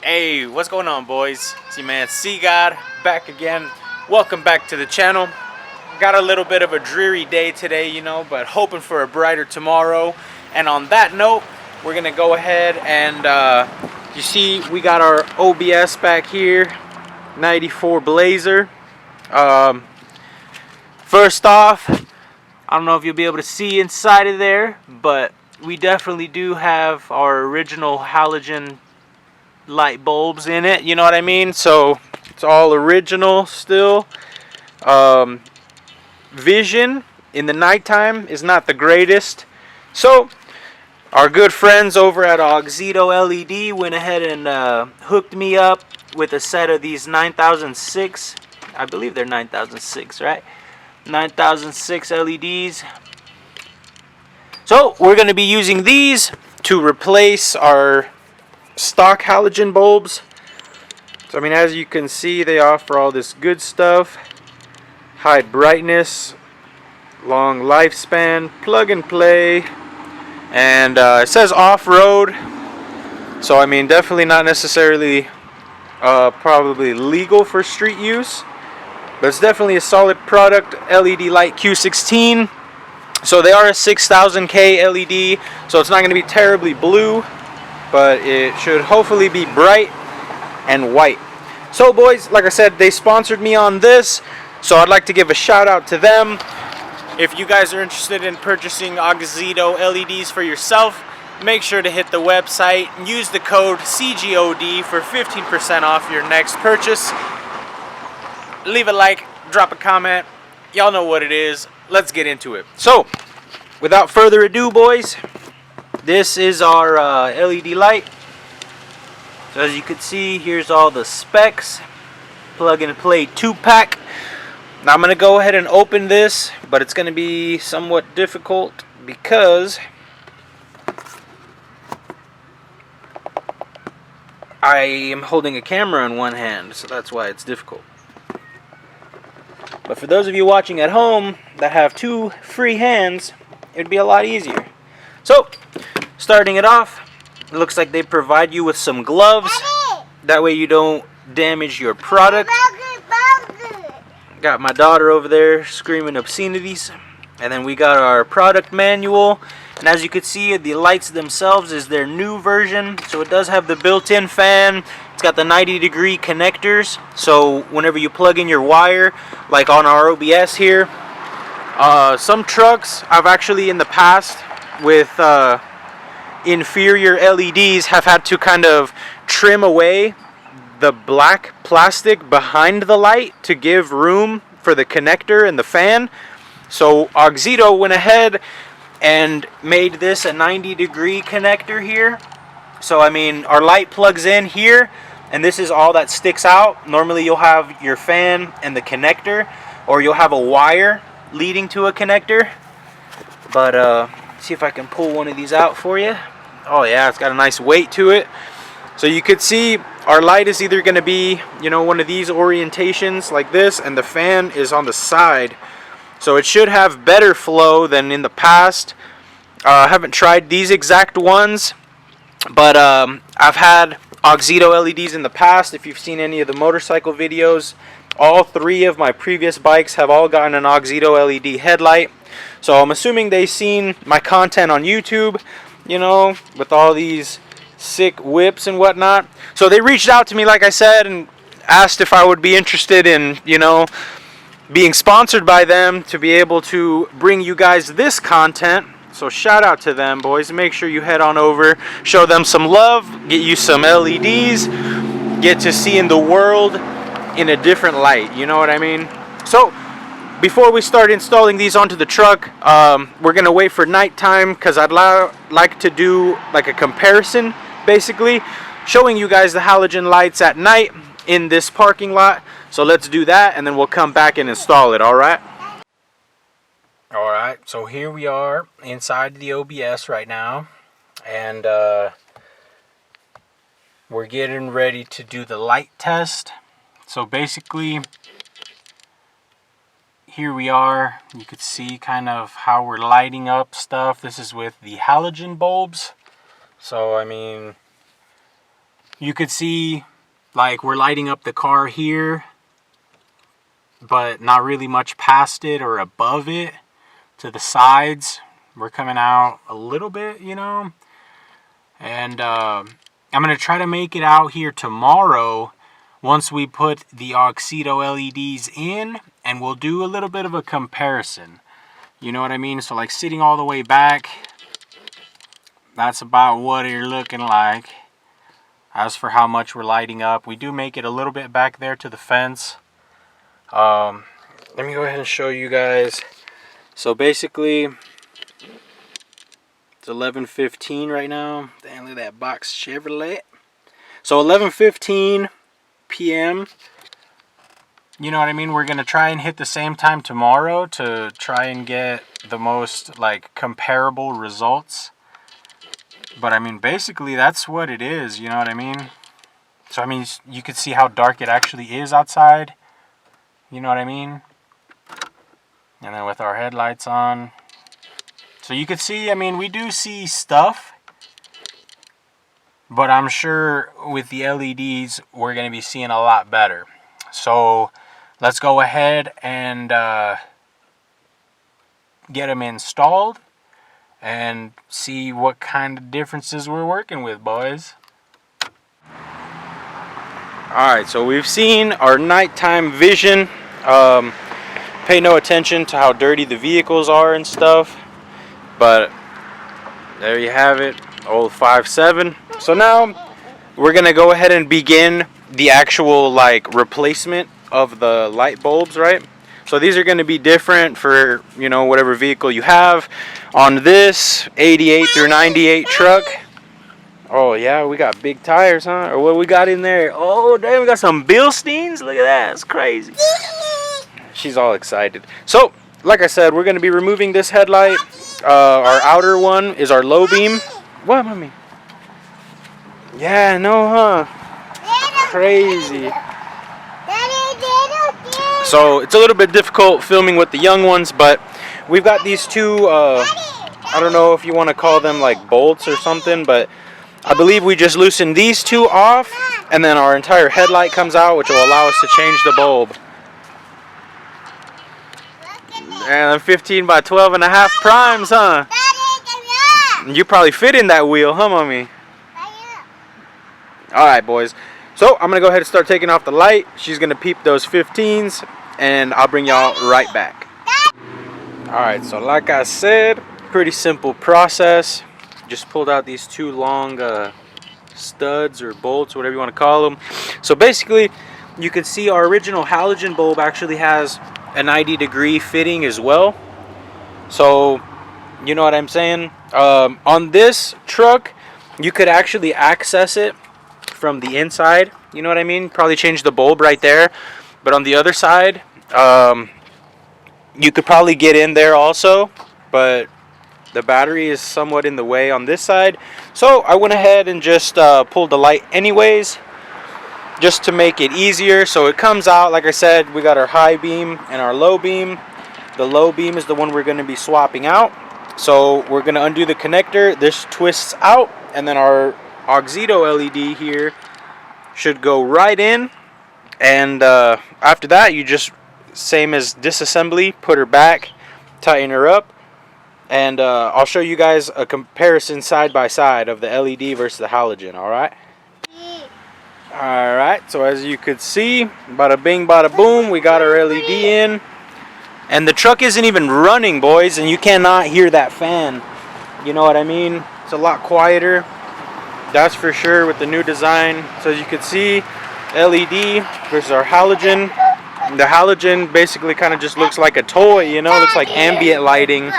Hey, what's going on, boys? It's your man CGOD back again. Welcome back to the channel. Got a little bit of a dreary day today, you know, but hoping for a brighter tomorrow. And on that note, we're gonna go ahead and you see we got our OBS back here, 94 Blazer. First off, I don't know if you'll be able to see inside of there, but we definitely do have our original halogen light bulbs in it, you know what I mean? So it's all original still. Vision in the nighttime is not the greatest, so our good friends over at Auxito LED went ahead and hooked me up with a set of these 9006, I believe they're 9006, right? 9006 LEDs. So we're going to be using these to replace our stock halogen bulbs. So I mean, as you can see, they offer all this good stuff: high brightness, long lifespan, plug and play, and it says off-road, so I mean definitely not necessarily probably legal for street use, but it's definitely a solid product. LED light Q16, so they are a 6000K LED, so it's not going to be terribly blue, but it should hopefully be bright and white. So boys, like I said, they sponsored me on this, so I'd like to give a shout out to them. If you guys are interested in purchasing Auxito LEDs for yourself, make sure to hit the website and use the code CGOD for 15% off your next purchase. Leave a like, drop a comment, y'all know what it is. Let's get into it. So without further ado, boys, this is our LED light. So as you can see, here's all the specs. Plug and play 2-pack. Now I'm going to go ahead and open this, but it's going to be somewhat difficult because I am holding a camera in one hand, so that's why it's difficult. But for those of you watching at home that have two free hands, it would be a lot easier. So starting it off, it looks like they provide you with some gloves. That way you don't damage your product. Got my daughter over there screaming obscenities. And then we got our product manual. And as you can see, the lights themselves is their new version. So it does have the built-in fan. It's got the 90-degree connectors. So whenever you plug in your wire, like on our OBS here, some trucks I've actually in the past with inferior LEDs have had to kind of trim away the black plastic behind the light to give room for the connector and the fan. So Auxito went ahead and made this a 90-degree connector here. So I mean, our light plugs in here and this is all that sticks out. Normally you'll have your fan and the connector, or you'll have a wire leading to a connector. But see if I can pull one of these out for you. Oh yeah, it's got a nice weight to it. So you could see our light is either going to be, you know, one of these orientations like this, and the fan is on the side. So it should have better flow than in the past. I haven't tried these exact ones, but I've had Auxito LEDs in the past. If you've seen any of the motorcycle videos, all three of my previous bikes have all gotten an Auxito LED headlight. So I'm assuming they've seen my content on YouTube, you know, with all these sick whips and whatnot. So they reached out to me, like I said, and asked if I would be interested in, you know, being sponsored by them to be able to bring you guys this content. So shout out to them, boys. Make sure you head on over, show them some love, get you some LEDs, get to seeing the world in a different light, you know what I mean? So before we start installing these onto the truck, we're gonna wait for nighttime because I'd like to do like a comparison, basically showing you guys the halogen lights at night in this parking lot. So let's do that and then we'll come back and install it. All right, so here we are inside the OBS right now, and we're getting ready to do the light test. So basically here we are. You could see kind of how we're lighting up stuff. This is with the halogen bulbs. So I mean, you could see like we're lighting up the car here, but not really much past it or above it. To the sides, we're coming out a little bit, you know. And I'm going to try to make it out here tomorrow once we put the Auxito LEDs in, and we'll do a little bit of a comparison. You know what I mean? So like sitting all the way back, that's about what you're looking like. As for how much we're lighting up, we do make it a little bit back there to the fence. Let me go ahead and show you guys. So basically, it's 11:15 right now. Damn, look at that box Chevrolet. So 11:15 p.m. You know what I mean? We're going to try and hit the same time tomorrow to try and get the most like comparable results. But I mean, basically that's what it is, you know what I mean? So I mean, you could see how dark it actually is outside. You know what I mean? And then with our headlights on. So you could see, I mean, we do see stuff. But I'm sure with the LEDs, we're going to be seeing a lot better. So let's go ahead and get them installed and see what kind of differences we're working with, boys. Alright, so we've seen our nighttime vision. Pay no attention to how dirty the vehicles are and stuff. But there you have it, old 5.7. So now we're going to go ahead and begin the actual like replacement of the light bulbs, right? So these are going to be different for, you know, whatever vehicle you have. On this 88 through 98 truck. Oh yeah, we got big tires, huh? Or what we got in there? Oh damn, we got some Bilsteins. Look at that, it's crazy. She's all excited. So, like I said, we're going to be removing this headlight. Our outer one is our low beam. What, mommy? Yeah, no, huh? Crazy. So it's a little bit difficult filming with the young ones, but we've got these two, I don't know if you want to call them like bolts or something, but I believe we just loosen these two off, and then our entire headlight comes out, which will allow us to change the bulb. And 15 by 12 and a half primes, huh? You probably fit in that wheel, huh, mommy? Alright, boys. So, I'm going to go ahead and start taking off the light. She's going to peep those 15s, and I'll bring y'all right back. Alright, so like I said, pretty simple process. Just pulled out these two long studs or bolts, whatever you want to call them. So basically, you can see our original halogen bulb actually has a 90-degree fitting as well. So, you know what I'm saying? On this truck, you could actually access it from the inside. You know what I mean? Probably change the bulb right there. But on the other side, you could probably get in there also. But the battery is somewhat in the way on this side. So I went ahead and just pulled the light anyways, just to make it easier. So it comes out, like I said, we got our high beam and our low beam. The low beam is the one we're going to be swapping out. So we're going to undo the connector. This twists out, and then our Auxito LED here should go right in. And after that, you just, same as disassembly, put her back, tighten her up. And I'll show you guys a comparison side by side of the LED versus the halogen, alright? Alright, so as you could see, bada bing, bada boom, we got our LED in. And the truck isn't even running, boys, and you cannot hear that fan. You know what I mean? It's a lot quieter, that's for sure, with the new design. So as you can see, LED versus our halogen. The halogen basically kind of just looks like a toy, you know, looks like ambient lighting.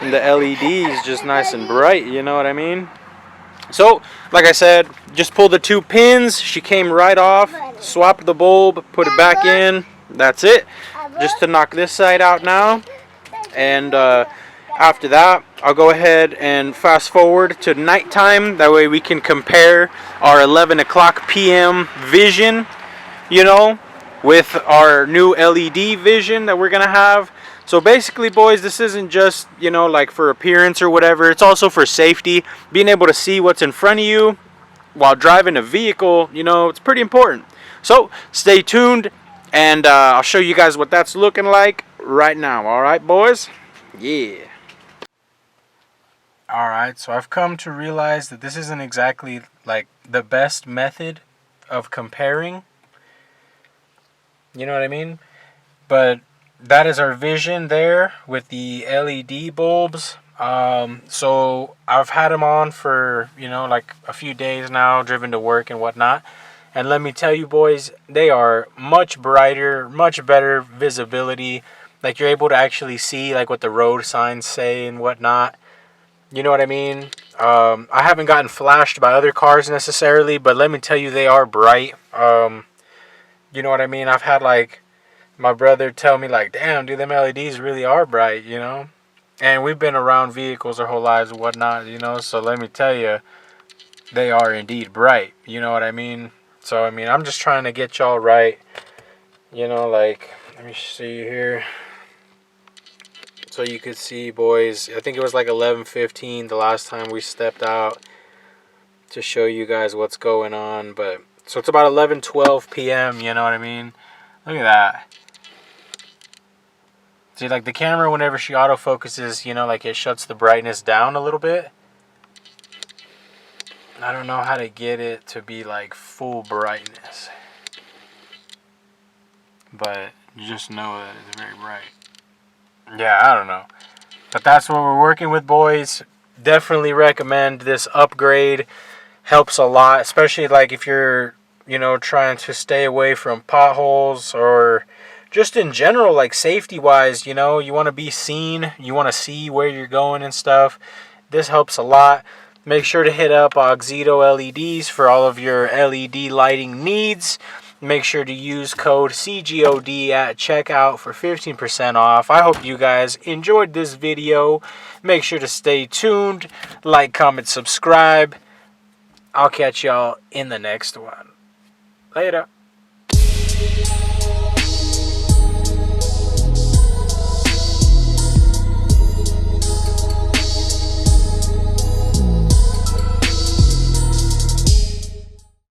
And the LED is just nice and bright, you know what I mean? So, like I said, just pull the two pins. She came right off, swap the bulb, put it back in. That's it. Just to knock this side out now. And after that, I'll go ahead and fast forward to nighttime. That way we can compare our 11 o'clock p.m. vision, you know, with our new LED vision that we're going to have. So basically, boys, this isn't just, you know, like for appearance or whatever. It's also for safety. Being able to see what's in front of you while driving a vehicle, you know, it's pretty important. So stay tuned, and I'll show you guys what that's looking like right now. All right, boys? Yeah. All right, so I've come to realize that this isn't exactly like the best method of comparing. You know what I mean? But that is our vision there with the LED bulbs. So I've had them on for, you know, like a few days now, driven to work and whatnot. And let me tell you, boys, they are much brighter, much better visibility. Like, you're able to actually see like what the road signs say and whatnot. You know what I mean? I haven't gotten flashed by other cars necessarily, but let me tell you, they are bright. You know what I mean? I've had like my brother tell me like, damn, dude, them LEDs really are bright, you know? And we've been around vehicles our whole lives and whatnot, you know? So let me tell you, they are indeed bright. You know what I mean? So, I mean, I'm just trying to get y'all right. You know, like, let me see here. So you could see, boys, I think it was like 11:15 the last time we stepped out to show you guys what's going on. But, so it's about 11:12 p.m., you know what I mean? Look at that. See, like the camera, whenever she autofocuses, you know, like it shuts the brightness down a little bit. I don't know how to get it to be like full brightness. But you just know that it's very bright. Yeah, I don't know. But that's what we're working with, boys. Definitely recommend this upgrade. Helps a lot, especially like if you're, you know, trying to stay away from potholes or just in general, like safety wise, you know, you want to be seen, you want to see where you're going and stuff. This helps a lot. Make sure to hit up Auxito LEDs for all of your LED lighting needs. Make sure to use code CGOD at checkout for 15% off. I hope you guys enjoyed this video. Make sure to stay tuned, like, comment, subscribe. I'll catch y'all in the next one. Later.